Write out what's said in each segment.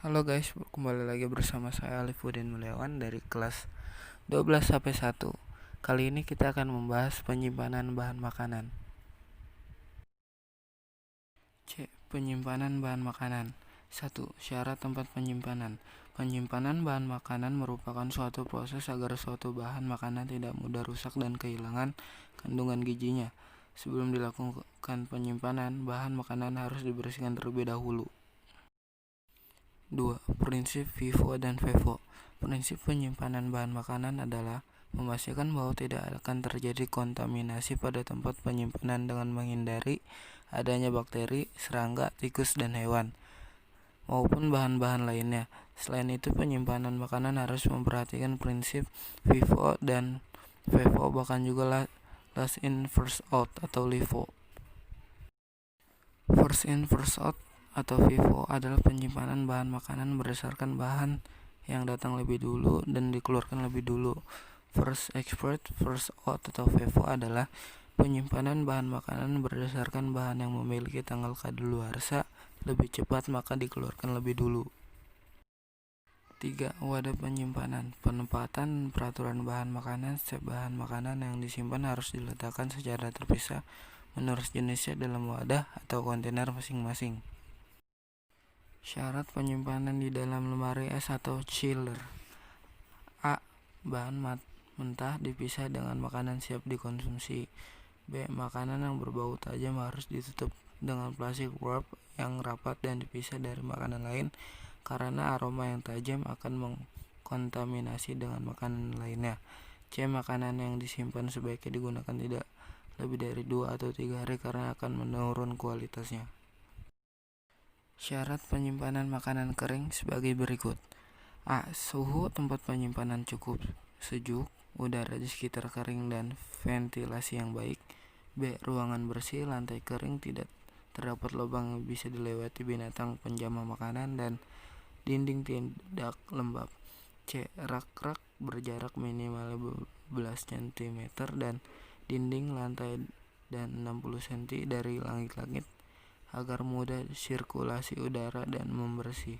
Halo guys, kembali lagi bersama saya Alifuddin Mulyawan dari kelas 12 sampai 1. Kali ini kita akan membahas penyimpanan bahan makanan. C. Penyimpanan bahan makanan. 1. Syarat tempat penyimpanan. Penyimpanan bahan makanan merupakan suatu proses agar suatu bahan makanan tidak mudah rusak dan kehilangan kandungan gizinya. Sebelum dilakukan penyimpanan, bahan makanan harus dibersihkan terlebih dahulu. 2. Prinsip FIFO dan FEFO. Prinsip penyimpanan bahan makanan adalah memastikan bahwa tidak akan terjadi kontaminasi pada tempat penyimpanan dengan menghindari adanya bakteri, serangga, tikus, dan hewan, maupun bahan-bahan lainnya. Selain itu, penyimpanan makanan harus memperhatikan prinsip FIFO dan FEFO, bahkan juga last in first out atau LIFO. First in first out atau FIFO adalah penyimpanan bahan makanan berdasarkan bahan yang datang lebih dulu dan dikeluarkan lebih dulu. First export, first out atau FIFO adalah penyimpanan bahan makanan berdasarkan bahan yang memiliki tanggal kadaluarsa lebih cepat maka dikeluarkan lebih dulu. 3. Wadah penyimpanan. Penempatan peraturan bahan makanan. Setiap bahan makanan yang disimpan harus diletakkan secara terpisah menurut jenisnya dalam wadah atau kontainer masing-masing. Syarat penyimpanan di dalam lemari es atau chiller. A. Bahan mentah dipisah dengan makanan siap dikonsumsi. B. Makanan yang berbau tajam harus ditutup dengan plastik wrap yang rapat dan dipisah dari makanan lain karena aroma yang tajam akan mengkontaminasi dengan makanan lainnya. C. Makanan yang disimpan sebaiknya digunakan tidak lebih dari 2 atau 3 hari karena akan menurun kualitasnya. Syarat penyimpanan makanan kering sebagai berikut. A. Suhu tempat penyimpanan cukup sejuk, udara di sekitar kering dan ventilasi yang baik. B. Ruangan bersih, lantai kering, tidak terdapat lubang yang bisa dilewati binatang penjama makanan, dan dinding tidak lembab. C. Rak-rak berjarak minimal 12 cm dan dinding, lantai dan 60 cm dari langit-langit agar mudah sirkulasi udara dan membersih.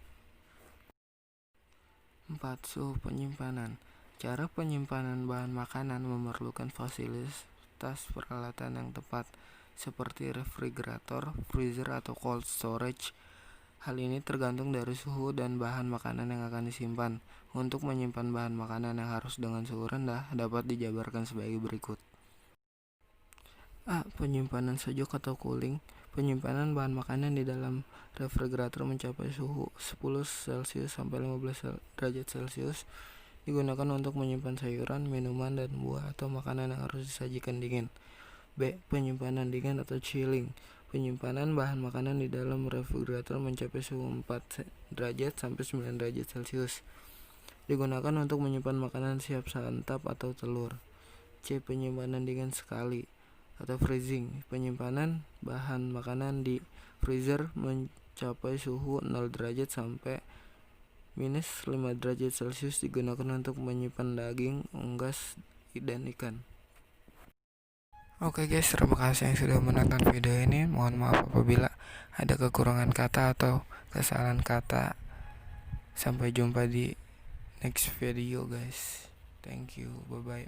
4. Suhu penyimpanan. Cara penyimpanan bahan makanan memerlukan fasilitas peralatan yang tepat seperti refrigerator, freezer, atau cold storage. Hal ini tergantung dari suhu dan bahan makanan yang akan disimpan. Untuk menyimpan bahan makanan yang harus dengan suhu rendah dapat dijabarkan sebagai berikut. A. Penyimpanan sejuk atau cooling. Penyimpanan bahan makanan di dalam refrigerator mencapai suhu 10 Celcius sampai 15 derajat Celcius. Digunakan untuk menyimpan sayuran, minuman, dan buah atau makanan yang harus disajikan dingin. B. Penyimpanan dingin atau chilling. Penyimpanan bahan makanan di dalam refrigerator mencapai suhu 4 derajat sampai 9 derajat Celcius. Digunakan untuk menyimpan makanan siap santap atau telur. C. Penyimpanan dingin sekali atau freezing. Penyimpanan bahan makanan di freezer mencapai suhu 0 derajat sampai minus 5 derajat Celcius. Digunakan untuk menyimpan daging, unggas, dan ikan. Oke guys, terima kasih yang sudah menonton video ini. Mohon maaf apabila ada kekurangan kata atau kesalahan kata. Sampai jumpa di next video guys. Thank you, bye bye.